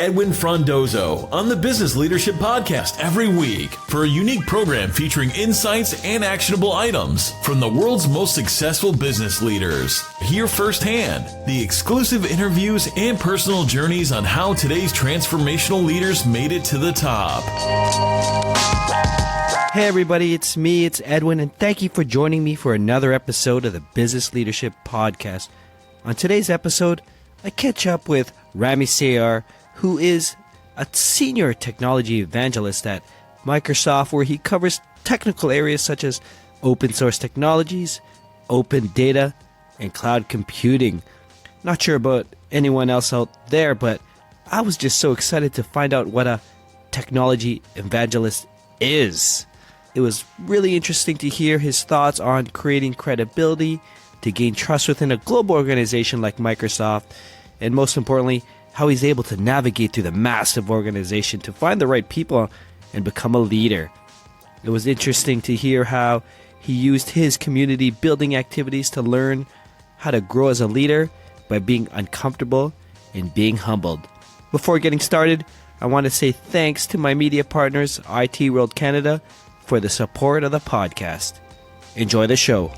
Edwin Frondozo on the Business Leadership Podcast every week for a unique program featuring insights and actionable items from the world's most successful business leaders. Hear firsthand the exclusive interviews and personal journeys on how today's transformational leaders made it to the top. Hey everybody, it's Edwin, and thank you for joining me for another episode of the Business Leadership Podcast. On today's episode, I catch up with Rami Sayar, who is a senior technology evangelist at Microsoft, where he covers technical areas such as open source technologies, open data, and cloud computing. Not sure about anyone else out there, but I was just so excited to find out what a technology evangelist is. It was really interesting to hear his thoughts on creating credibility to gain trust within a global organization like Microsoft, and most importantly, how he's able to navigate through the massive organization to find the right people and become a leader. It was interesting to hear how he used his community building activities to learn how to grow as a leader by being uncomfortable and being humbled. Before getting started, I want to say thanks to my media partners, IT World Canada, for the support of the podcast. Enjoy the show.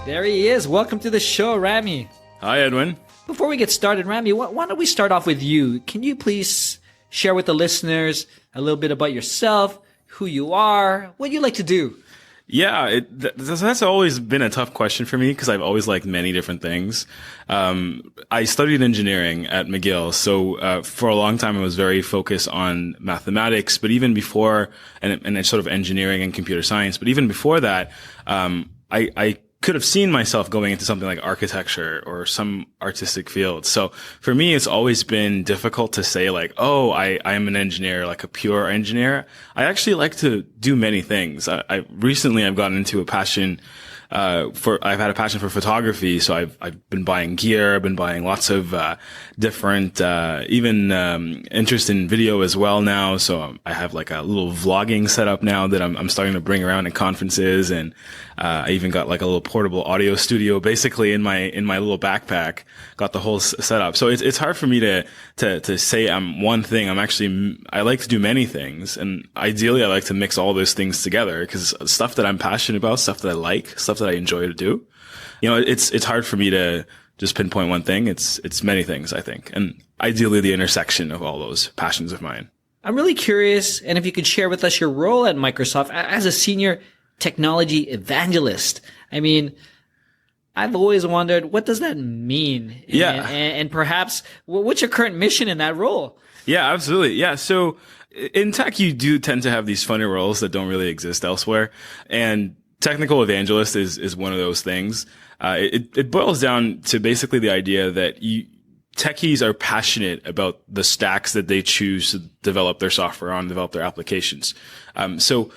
There he is. Welcome to the show, Rami. Hi, Edwin. Before we get started, Rami, why don't we start off with you? Can you please share with the listeners a little bit about yourself, who you are, what you like to do? Yeah, that's always been a tough question for me because I've always liked many different things. I studied engineering at McGill, so for a long time I was very focused on mathematics, but even before, and sort of engineering and computer science, but even before that, I could have seen myself going into something like architecture or some artistic field. So for me, it's always been difficult to say like, oh, I am an engineer, like a pure engineer. I actually like to do many things. Recently I've gotten into a passion I've had a passion for photography, so I've been buying gear, I've been buying lots of different even interest in video as well now. So I have like a little vlogging setup now that I'm starting to bring around at conferences, and I even got like a little portable audio studio basically in my little backpack. Got the whole setup. So it's hard for me to say I'm one thing. I like to do many things, and ideally I like to mix all those things together, because stuff that I'm passionate about, stuff that I like, stuff that I enjoy to do. It's hard for me to just pinpoint one thing. It's many things, I think, and ideally the intersection of all those passions of mine. I'm really curious, and if you could share with us your role at Microsoft as a senior technology evangelist. I mean, I've always wondered, what does that mean? Yeah. And perhaps, what's your current mission in that role? Yeah, absolutely. Yeah. So in tech, you do tend to have these funny roles that don't really exist elsewhere. And technical evangelist is one of those things. It boils down to basically the idea that techies are passionate about the stacks that they choose to develop their software on, develop their applications. So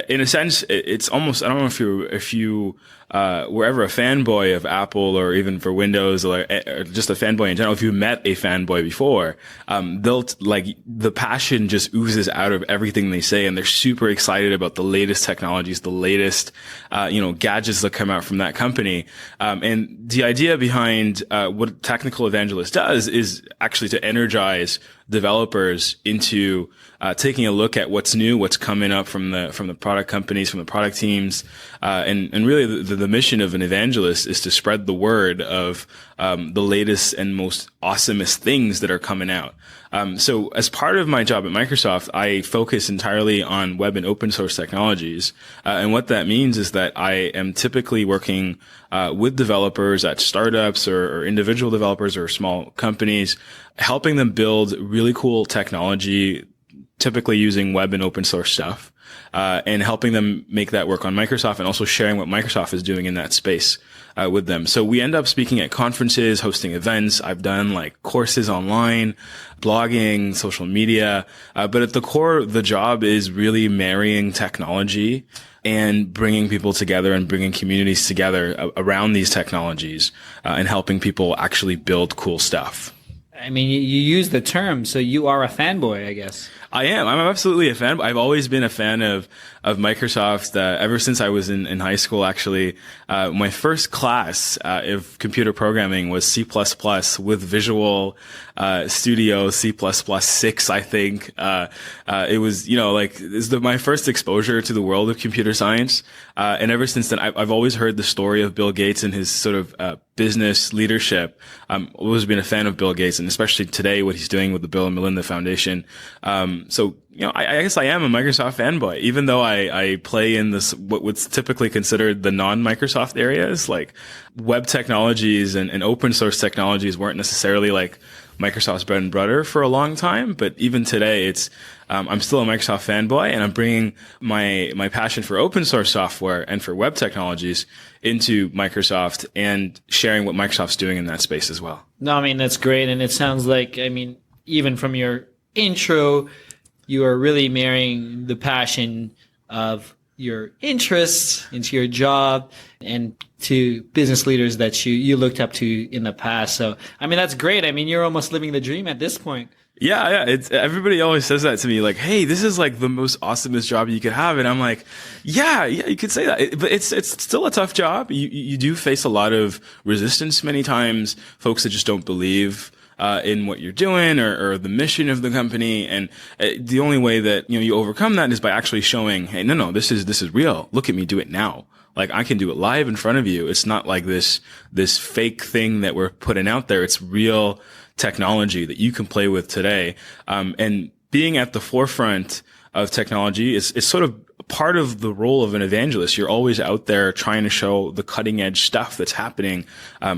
in a sense, it's almost, I don't know if you were ever a fanboy of Apple, or even for Windows, or just a fanboy in general. If you met a fanboy before, the passion just oozes out of everything they say, and they're super excited about the latest technologies, the latest, gadgets that come out from that company. And the idea behind, what Technical Evangelist does is actually to energize developers into taking a look at what's new, what's coming up from the product companies, from the product teams, and really the mission of an evangelist is to spread the word of the latest and most awesomest things that are coming out. So as part of my job at Microsoft, I focus entirely on web and open source technologies, and what that means is that I am typically working with developers at startups or individual developers or small companies, helping them build really cool technology, typically using web and open source stuff, and helping them make that work on Microsoft, and also sharing what Microsoft is doing in that space with them. So we end up speaking at conferences, hosting events. I've done like courses online, blogging, social media, but at the core, the job is really marrying technology and bringing people together and bringing communities together around these technologies, and helping people actually build cool stuff. I mean, you use the term, so you are a fanboy, I guess. I am. I'm absolutely a fan. I've always been a fan of Microsoft ever since I was in high school. Actually, my first class of computer programming was C++ with Visual Studio C++6. I think it was my first exposure to the world of computer science. And ever since then, I've always heard the story of Bill Gates and his sort of business leadership. I've always been a fan of Bill Gates, and especially today, what he's doing with the Bill and Melinda Foundation. I guess I am a Microsoft fanboy, even though I play in this, what's typically considered the non-Microsoft areas, like web technologies and open source technologies weren't necessarily like Microsoft's bread and butter for a long time. But even today, I'm still a Microsoft fanboy, and I'm bringing my passion for open source software and for web technologies into Microsoft and sharing what Microsoft's doing in that space as well. No, I mean, that's great. And it sounds like, I mean, even from your intro, you are really marrying the passion of your interests into your job and to business leaders that you looked up to in the past. So, I mean, that's great. I mean, you're almost living the dream at this point. Yeah. Everybody always says that to me, like, hey, this is like the most awesomest job you could have. And I'm like, yeah, you could say that. But it's still a tough job. You do face a lot of resistance many times, folks that just don't believe in what you're doing or the mission of the company. And the only way that, you overcome that is by actually showing, hey, no, this is real. Look at me do it now. Like, I can do it live in front of you. It's not like this fake thing that we're putting out there. It's real technology that you can play with today. And being at the forefront of technology is sort of part of the role of an evangelist. You're always out there trying to show the cutting edge stuff that's happening,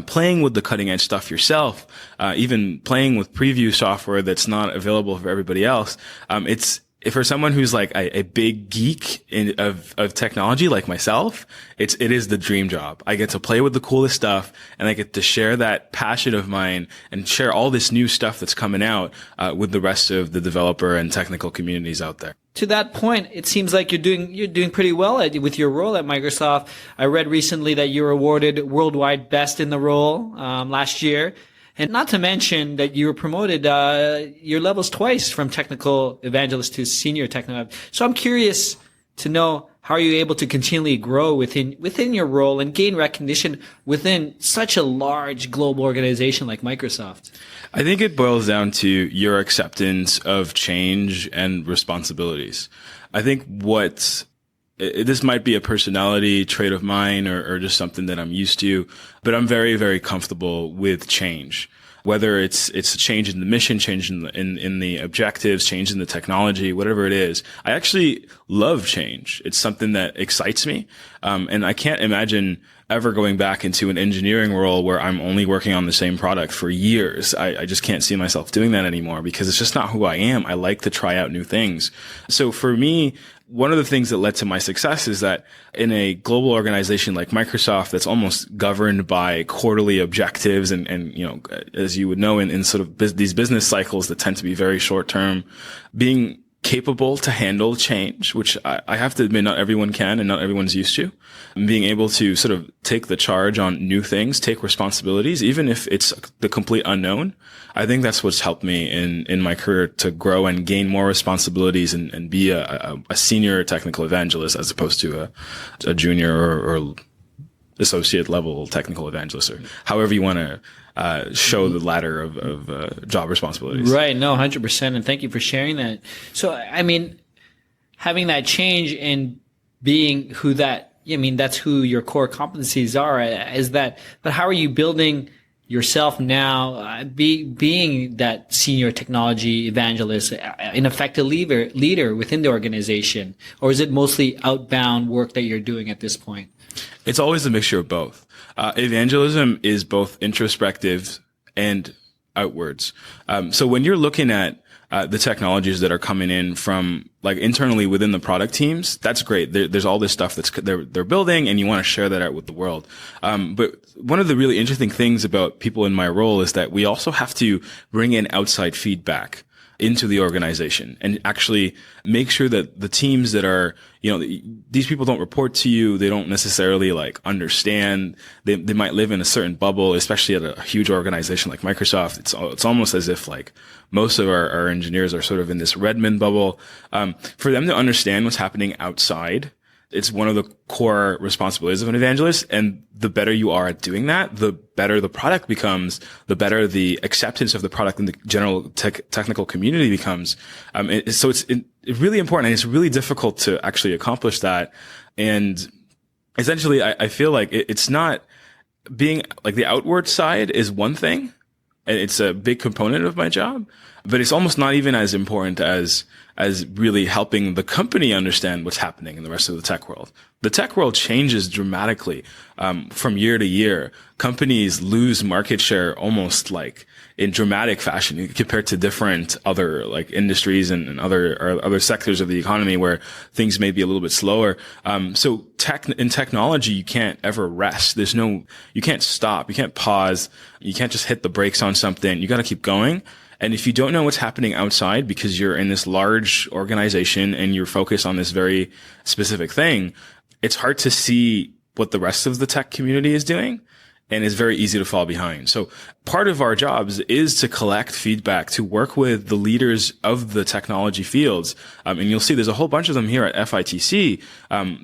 playing with the cutting edge stuff yourself, even playing with preview software that's not available for everybody else. For someone who's like a big geek of technology like myself, it is the dream job. I get to play with the coolest stuff, and I get to share that passion of mine and share all this new stuff that's coming out with the rest of the developer and technical communities out there. To that point, it seems like you're doing pretty well with your role at Microsoft. I read recently that you were awarded worldwide best in the role last year. And not to mention that you were promoted your levels twice from technical evangelist to senior technical. So I'm curious to know, how are you able to continually grow within your role and gain recognition within such a large global organization like Microsoft? I think it boils down to your acceptance of change and responsibilities. I think this might be a personality trait of mine or just something that I'm used to, but I'm very, very comfortable with change. Whether it's a change in the mission, change in the objectives, change in the technology, whatever it is. I actually love change. It's something that excites me. And I can't imagine ever going back into an engineering role where I'm only working on the same product for years. I just can't see myself doing that anymore because it's just not who I am. I like to try out new things. So for me, one of the things that led to my success is that in a global organization like Microsoft that's almost governed by quarterly objectives and as you would know in sort of these business cycles that tend to be very short term, being capable to handle change, which I have to admit not everyone can and not everyone's used to. And being able to sort of take the charge on new things, take responsibilities, even if it's the complete unknown. I think that's what's helped me in my career to grow and gain more responsibilities and be a senior technical evangelist as opposed to a junior or associate level technical evangelist, or however you want to show the ladder of job responsibilities. Right. No, 100%. And thank you for sharing that. So, I mean, having that change and being that's who your core competencies are, but how are you building yourself now, being that senior technology evangelist, an effective leader within the organization? Or is it mostly outbound work that you're doing at this point? It's always a mixture of both. Evangelism is both introspective and outwards. So when you're looking at the technologies that are coming in from like internally within the product teams, that's great. There's all this stuff they're building, and you want to share that out with the world. But one of the really interesting things about people in my role is that we also have to bring in outside feedback. into the organization and actually make sure that the teams that are, these people don't report to you. They don't necessarily like understand. They might live in a certain bubble, especially at a huge organization like Microsoft. It's almost as if like most of our engineers are sort of in this Redmond bubble. For them to understand what's happening outside, it's one of the core responsibilities of an evangelist. And the better you are at doing that, the better the product becomes, the better the acceptance of the product in the general technical community becomes. So it's really important, and it's really difficult to actually accomplish that. And essentially, I feel like it's not being like the outward side is one thing, and it's a big component of my job, but it's almost not even as important as really helping the company understand what's happening in the rest of the tech world. The tech world changes dramatically from year to year. Companies lose market share almost like in dramatic fashion compared to different other like industries and other sectors of the economy where things may be a little bit slower. So in technology, you can't ever rest. You can't stop. You can't pause. You can't just hit the brakes on something. You got to keep going. And if you don't know what's happening outside because you're in this large organization and you're focused on this very specific thing, it's hard to see what the rest of the tech community is doing. And it's very easy to fall behind. So part of our jobs is to collect feedback, to work with the leaders of the technology fields. And you'll see there's a whole bunch of them here at FITC.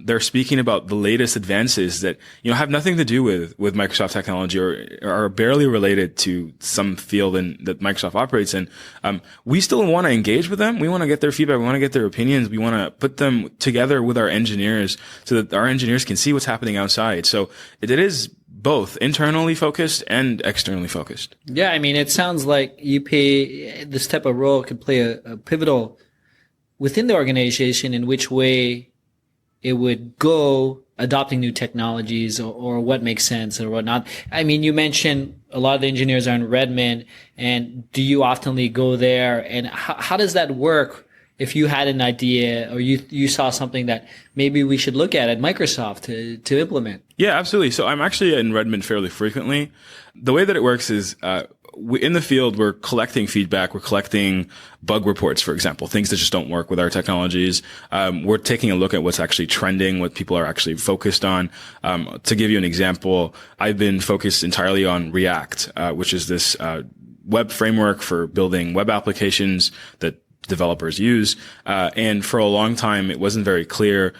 They're speaking about the latest advances that, have nothing to do with Microsoft technology or are barely related to some field that Microsoft operates in. We still want to engage with them. We want to get their feedback. We want to get their opinions. We want to put them together with our engineers so that our engineers can see what's happening outside. So it is both internally focused and externally focused. Yeah, I mean, it sounds like this type of role could play a pivotal within the organization in which way it would go adopting new technologies or what makes sense or whatnot. I mean, you mentioned a lot of the engineers are in Redmond, and do you oftenly go there? And how does that work? If you had an idea or you saw something that maybe we should look at Microsoft to implement. Yeah, absolutely. So I'm actually in Redmond fairly frequently. The way that it works is, in the field, we're collecting feedback. We're collecting bug reports, for example, things that just don't work with our technologies. We're taking a look at what's actually trending, what people are actually focused on. To give you an example, I've been focused entirely on React, which is this, web framework for building web applications that developers use. And for a long time, it wasn't very clear,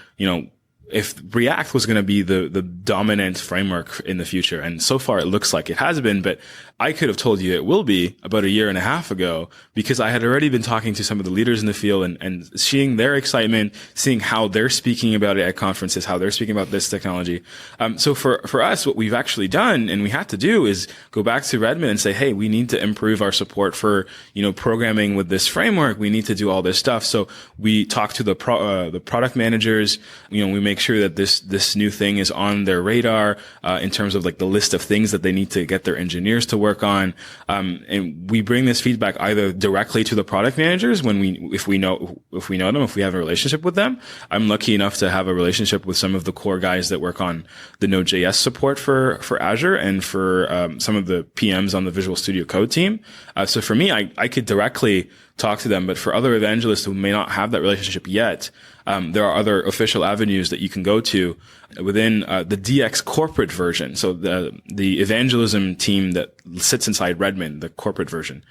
if React was going to be the dominant framework in the future. And so far it looks like it has been, but I could have told you it will be about a year and a half ago because I had already been talking to some of the leaders in the field and seeing their excitement, seeing how they're speaking about it at conferences, how they're speaking about this technology. So for us, what we've actually done and we had to do is go back to Redmond and say, hey, we need to improve our support for, programming with this framework. We need to do all this stuff. So we talk to the product managers, we make sure that this new thing is on their radar, in terms of like the list of things that they need to get their engineers to work on. And we bring this feedback either directly to the product managers if we know them, if we have a relationship with them. I'm lucky enough to have a relationship with some of the core guys that work on the Node.js support for Azure and for, some of the PMs on the Visual Studio Code team. So for me, I could directly talk to them, but for other evangelists who may not have that relationship yet, there are other official avenues that you can go to within the DX corporate version. So the evangelism team that sits inside Redmond, the corporate version.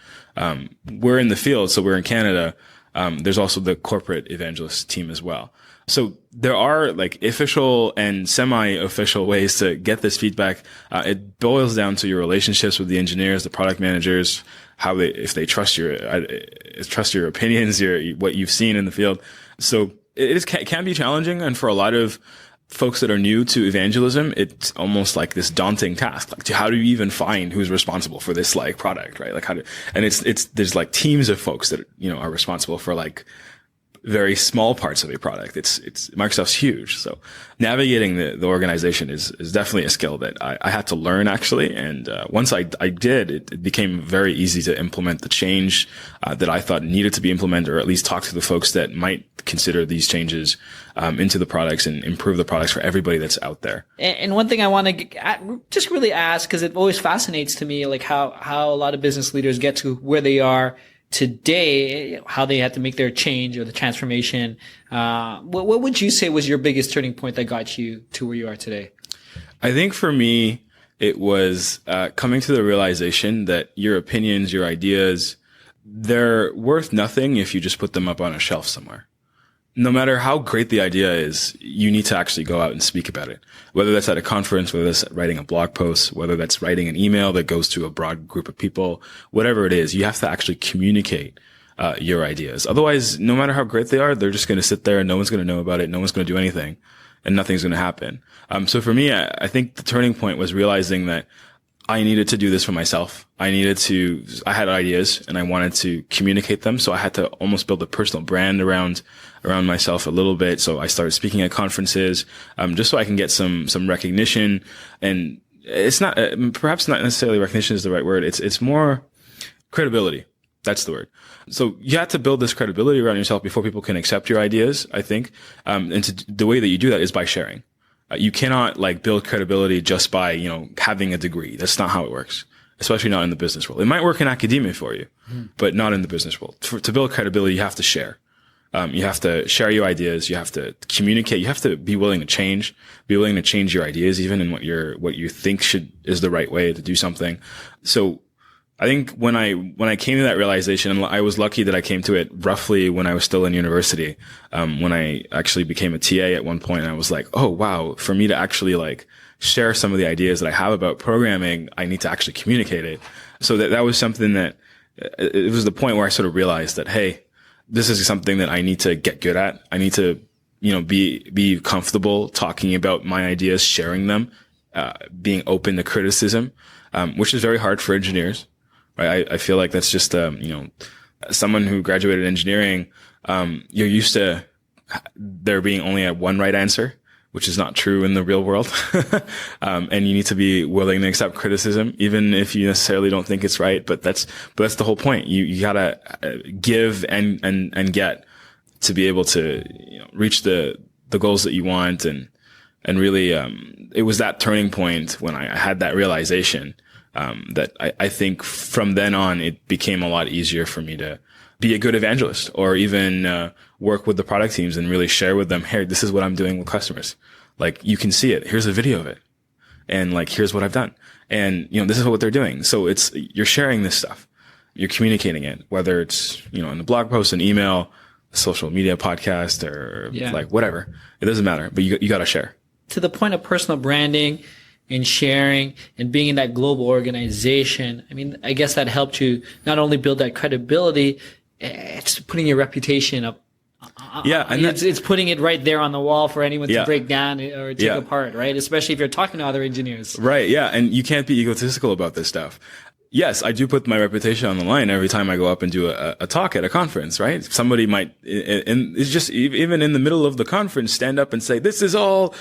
We're in the field, so we're in Canada. There's also the corporate evangelist team as well. So there are like official and semi-official ways to get this feedback. It boils down to your relationships with the engineers, the product managers, if they trust your opinions, what you've seen in the field. So it can be challenging. And for a lot of folks that are new to evangelism, it's almost like this daunting task. Like, how do you even find who's responsible for this like product, right? Like there's like teams of folks that, are responsible for like very small parts of a product. It's Microsoft's huge. So navigating the organization is definitely a skill that I had to learn actually. And, once I did, it became very easy to implement the change, that I thought needed to be implemented, or at least talk to the folks that might consider these changes, into the products and improve the products for everybody that's out there. And one thing I want to just really ask, because it always fascinates to me, like how a lot of business leaders get to where they are today, how they had to make their change or the transformation. What would you say was your biggest turning point that got you to where you are today? I think for me, it was coming to the realization that your opinions, your ideas, they're worth nothing if you just put them up on a shelf somewhere. No matter how great the idea is, you need to actually go out and speak about it. Whether that's at a conference, whether that's writing a blog post, whether that's writing an email that goes to a broad group of people, whatever it is, you have to actually communicate your ideas. Otherwise, no matter how great they are, they're just going to sit there and no one's going to know about it. No one's going to do anything and nothing's going to happen. So for me, I think the turning point was realizing that I needed to do this for myself. I had ideas and I wanted to communicate them. So I had to almost build a personal brand around myself a little bit. So I started speaking at conferences, just so I can get some recognition. And it's not, perhaps not necessarily recognition is the right word. It's more credibility. That's the word. So you have to build this credibility around yourself before people can accept your ideas, I think. The way that you do that is by sharing. You cannot build credibility just by, having a degree. That's not how it works, especially not in the business world. It might work in academia for you, but not in the business world. To build credibility, you have to share. You have to share your ideas. You have to communicate. You have to be willing to change, your ideas, even in what you think is the right way to do something. So I think when I came to that realization, and I was lucky that I came to it roughly when I was still in university, when I actually became a TA at one point, I was like, oh wow, for me to actually share some of the ideas that I have about programming, I need to actually communicate it. So that was something that it was the point where I sort of realized that, hey, this is something that I need to get good at. I need to, be comfortable talking about my ideas, sharing them, being open to criticism, which is very hard for engineers. Right. I feel like that's just, someone who graduated engineering, you're used to there being only one right answer, which is not true in the real world. And you need to be willing to accept criticism, even if you necessarily don't think it's right. But that's the whole point. You gotta give and get to be able to, reach the goals that you want. And really, it was that turning point when I had that realization. That I think from then on, it became a lot easier for me to be a good evangelist or even, work with the product teams and really share with them, hey, this is what I'm doing with customers. You can see it. Here's a video of it. And here's what I've done. And, this is what they're doing. So you're sharing this stuff. You're communicating it, whether it's, in a blog post, an email, a social media podcast or whatever. It doesn't matter, but you got to share. To the point of personal branding, and sharing and being in that global organization. I mean, I guess that helped you not only build that credibility, it's putting your reputation up. Yeah. And it's putting it right there on the wall for anyone to break down or take apart, right? Especially if you're talking to other engineers. Right. Yeah. And you can't be egotistical about this stuff. Yes, I do put my reputation on the line every time I go up and do a talk at a conference, right? Somebody might, and it's just even in the middle of the conference, stand up and say, this is all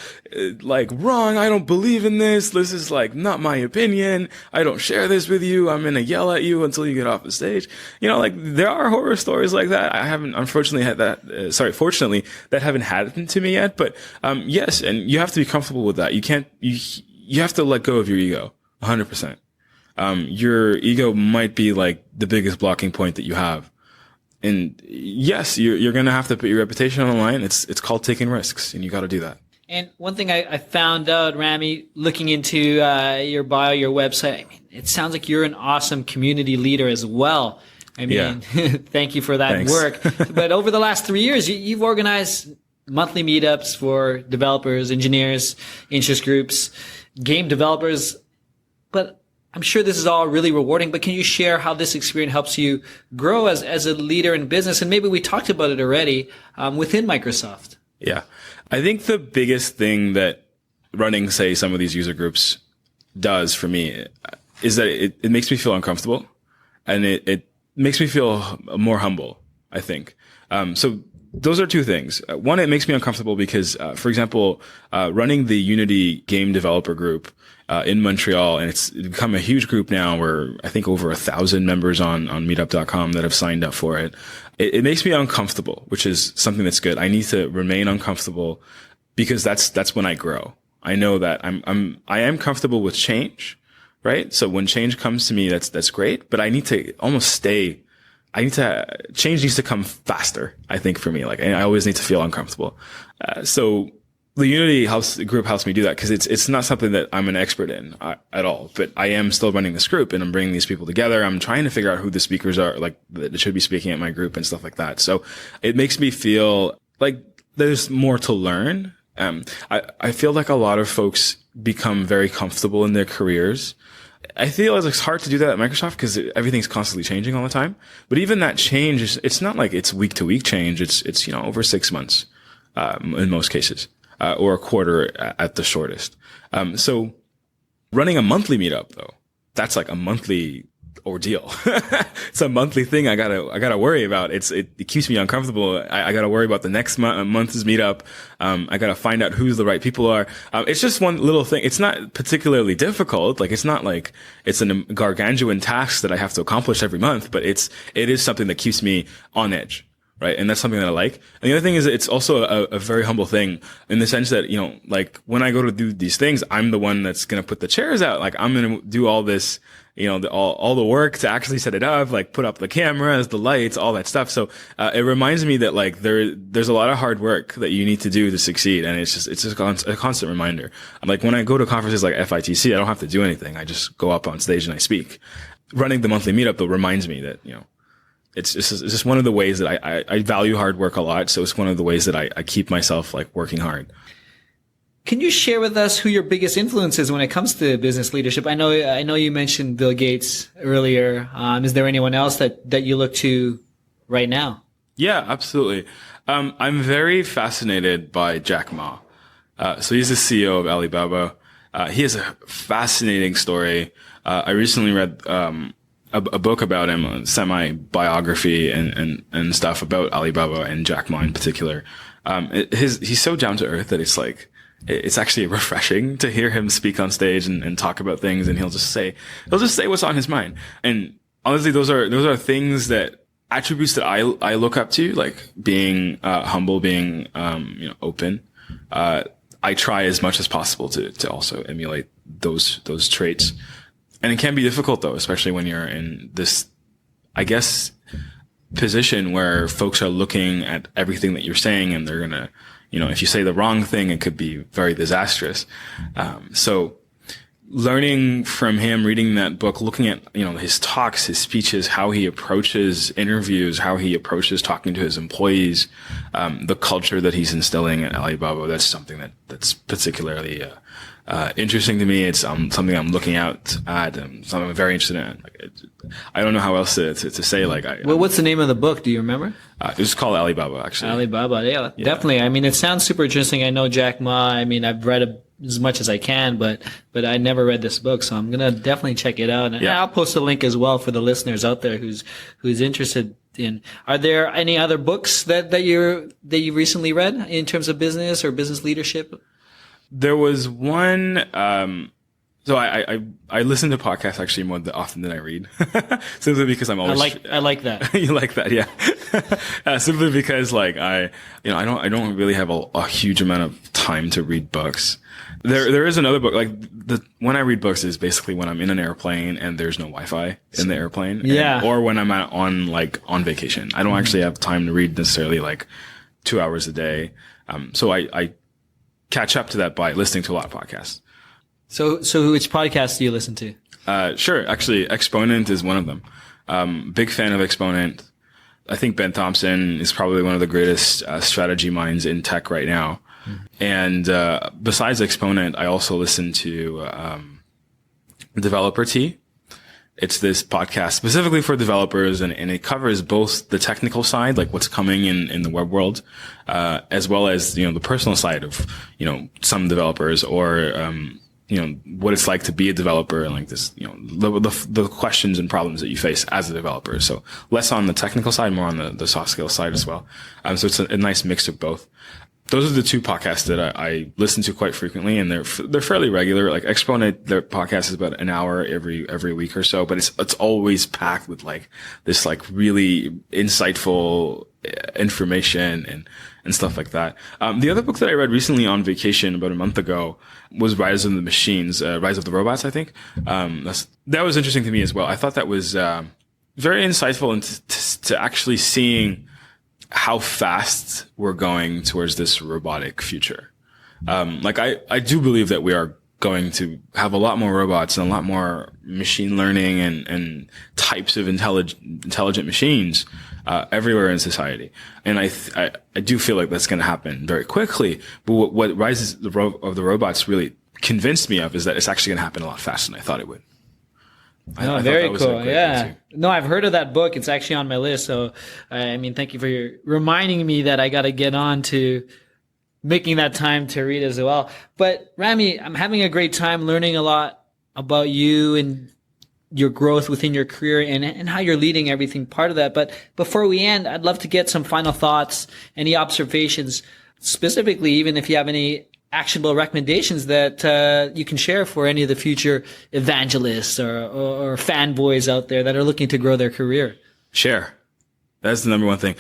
wrong. I don't believe in this. This is not my opinion. I don't share this with you. I'm going to yell at you until you get off the stage. There are horror stories like that. I haven't, unfortunately, had that, fortunately, that haven't happened to me yet. But, yes, and you have to be comfortable with that. You have to let go of your ego 100%. Your ego might be the biggest blocking point that you have. And yes, you're going to have to put your reputation on the line. It's called taking risks, and you got to do that. And one thing I found out, Rami, looking into your bio, your website, I mean, it sounds like you're an awesome community leader as well. I mean, thank you for that Thanks. work. But over the last 3 years, you've organized monthly meetups for developers, engineers, interest groups, game developers. But I'm sure this is all really rewarding, but can you share how this experience helps you grow as a leader in business? And maybe we talked about it already within Microsoft. Yeah. I think the biggest thing that running, say, some of these user groups does for me is that it makes me feel uncomfortable and it makes me feel more humble, I think. So those are two things. One, it makes me uncomfortable because, for example, running the Unity game developer group, in Montreal, and it's become a huge group now where I think over 1,000 members on meetup.com that have signed up for it. It makes me uncomfortable, which is something that's good. I need to remain uncomfortable because that's when I grow. I know that I am comfortable with change, right? So when change comes to me, that's great, but I need to almost stay change needs to come faster, I think, for me. Like, and I always need to feel uncomfortable. So the Unity group helps me do that, because it's not something that I'm an expert in at all, but I am still running this group and I'm bringing these people together. I'm trying to figure out who the speakers are, like, that should be speaking at my group and stuff like that. So it makes me feel like there's more to learn. I feel like a lot of folks become very comfortable in their careers. I feel it's hard to do that at Microsoft because everything's constantly changing all the time. But even that change it's not like it's week to week change. It's, over 6 months, in most cases, or a quarter at the shortest. So running a monthly meetup, though, that's like a monthly ordeal. It's a monthly thing I gotta worry about. It keeps me uncomfortable. I gotta worry about the next month's meetup. I gotta find out who the right people are. It's just one little thing. It's not particularly difficult. Like, it's not like it's a gargantuan task that I have to accomplish every month, but it is something that keeps me on edge. Right. And that's something that I like. And the other thing is it's also a very humble thing in the sense that, like, when I go to do these things, I'm the one that's going to put the chairs out. Like, I'm going to do all this, all the work to actually set it up, like put up the cameras, the lights, all that stuff. So, it reminds me that, like, there's a lot of hard work that you need to do to succeed. And it's just a constant reminder. Like, when I go to conferences like FITC, I don't have to do anything. I just go up on stage and I speak. Running the monthly meetup, though, reminds me that, it's just one of the ways that I value hard work a lot. So it's one of the ways that I keep myself, like, working hard. Can you share with us who your biggest influence is when it comes to business leadership? I know you mentioned Bill Gates earlier. Is there anyone else that you look to right now? Yeah, absolutely. I'm very fascinated by Jack Ma. So he's the CEO of Alibaba. He has a fascinating story. I recently read, a book about him, a semi-biography and stuff about Alibaba and Jack Ma in particular. He's so down to earth that it's actually refreshing to hear him speak on stage and talk about things, and he'll just say what's on his mind. And honestly, those are things attributes that I look up to, like being humble, being open. I try as much as possible to also emulate those traits. And it can be difficult, though, especially when you're in this, I guess, position where folks are looking at everything that you're saying, and they're going to, if you say the wrong thing, it could be very disastrous. So learning from him, reading that book, looking at, his talks, his speeches, how he approaches interviews, how he approaches talking to his employees, the culture that he's instilling at Alibaba, that's something that's particularly, interesting to me. It's something I'm looking out at, and something I'm very interested in. I don't know how else to say. Well, what's the name of the book? Do you remember? It was called Alibaba, actually. Alibaba, yeah, definitely. I mean, it sounds super interesting. I know Jack Ma. I mean, I've read as much as I can, but I never read this book, so I'm gonna definitely check it out. And I'll post a link as well for the listeners out there who's interested in. Are there any other books that you recently read in terms of business or business leadership? There was one, so I listen to podcasts actually more often than I read. Simply because I'm always, I like that. You like that, yeah. Simply because, like, I don't really have a huge amount of time to read books. There is another book, like, when I read books is basically when I'm in an airplane and there's no Wi-Fi in the airplane. Yeah. Or when I'm on vacation. I don't actually have time to read necessarily, like, 2 hours a day. So I catch up to that by listening to a lot of podcasts. So which podcasts do you listen to? Sure. Actually, Exponent is one of them. Big fan of Exponent. I think Ben Thompson is probably one of the greatest strategy minds in tech right now. Mm-hmm. And besides Exponent, I also listen to Developer Tea. It's this podcast specifically for developers, and it covers both the technical side, like what's coming in the web world, as well as, the personal side of, some developers, or, what it's like to be a developer, and, like, this, the questions and problems that you face as a developer. So less on the technical side, more on the soft skills side as well. So it's a nice mix of both. Those are the two podcasts that I listen to quite frequently, and they're fairly regular. Like Exponent, their podcast is about an hour every week or so, but it's always packed with, like, this, like, really insightful information and stuff like that. The other book that I read recently on vacation about a month ago was Rise of the Machines, Rise of the Robots, I think. That was interesting to me as well. I thought that was very insightful to actually seeing how fast we're going towards this robotic future. I do believe that we are going to have a lot more robots and a lot more machine learning and types of intelligent machines everywhere in society. And I do feel like that's going to happen very quickly. But what Rise of the Robots really convinced me of is that it's actually going to happen a lot faster than I thought it would. No, very cool. Yeah. No, I've heard of that book. It's actually on my list. So, thank you for reminding me that I got to get on to making that time to read as well. But Rami, I'm having a great time learning a lot about you and your growth within your career and how you're leading everything part of that. But before we end, I'd love to get some final thoughts, any observations, specifically, even if you have any actionable recommendations that you can share for any of the future evangelists or fanboys out there that are looking to grow their career. Share. That's the number one thing.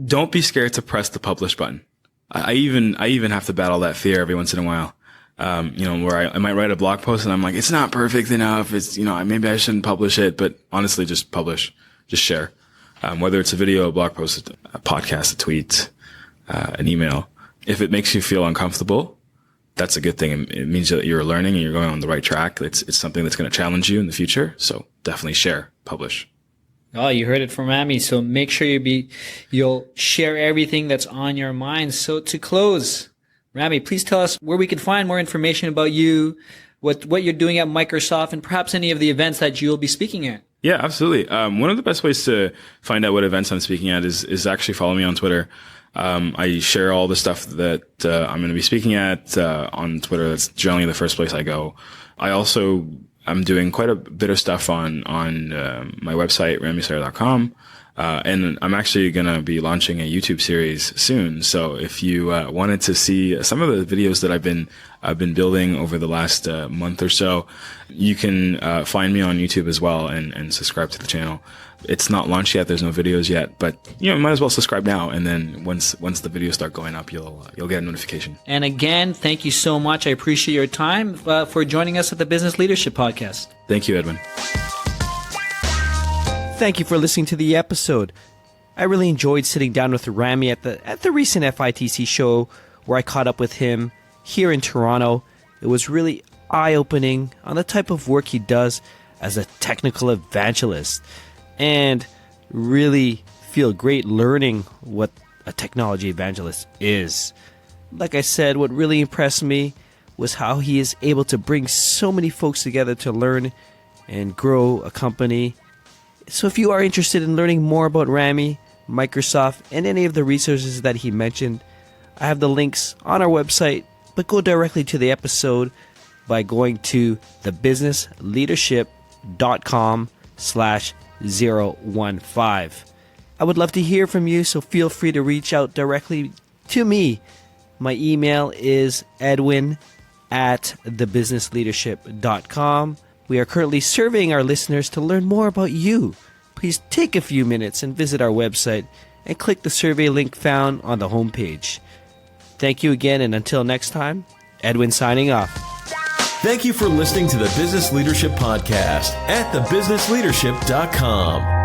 Don't be scared to press the publish button. I even have to battle that fear every once in a while. Where I might write a blog post and I'm like, it's not perfect enough. It's, maybe I shouldn't publish it, but honestly, just publish, just share. Whether it's a video, a blog post, a podcast, a tweet, an email. If it makes you feel uncomfortable, that's a good thing. It means that you're learning and you're going on the right track. It's something that's going to challenge you in the future. So definitely share, publish. Oh, you heard it from Rami. So make sure you'll share everything that's on your mind. So to close, Rami, please tell us where we can find more information about you, what you're doing at Microsoft, and perhaps any of the events that you'll be speaking at. Yeah, absolutely. One of the best ways to find out what events I'm speaking at is actually follow me on Twitter. I share all the stuff that I'm going to be speaking at on Twitter. That's generally the first place I go. I'm doing quite a bit of stuff on my website, ramisayar.com. And I'm actually going to be launching a YouTube series soon. So if you wanted to see some of the videos that I've been building over the last month or so, you can find me on YouTube as well and subscribe to the channel. It's not launched yet. There's no videos yet, but might as well subscribe now. And then once the videos start going up, you'll get a notification. And again, thank you so much. I appreciate your time for joining us at the Business Leadership Podcast. Thank you, Edwin. Thank you for listening to the episode. I really enjoyed sitting down with Rami at the recent FITC show where I caught up with him here in Toronto. It was really eye-opening on the type of work he does as a technical evangelist, and really feel great learning what a technology evangelist is. Like I said, what really impressed me was how he is able to bring so many folks together to learn and grow a company. So if you are interested in learning more about Rami, Microsoft, and any of the resources that he mentioned, I have the links on our website, but go directly to the episode by going to thebusinessleadership.com/015. I would love to hear from you, so feel free to reach out directly to me. My email is edwin@thebusinessleadership.com. We are currently surveying our listeners to learn more about you. Please take a few minutes and visit our website and click the survey link found on the homepage. Thank you again, and until next time, Edwin signing off. Thank you for listening to the Business Leadership Podcast at thebusinessleadership.com.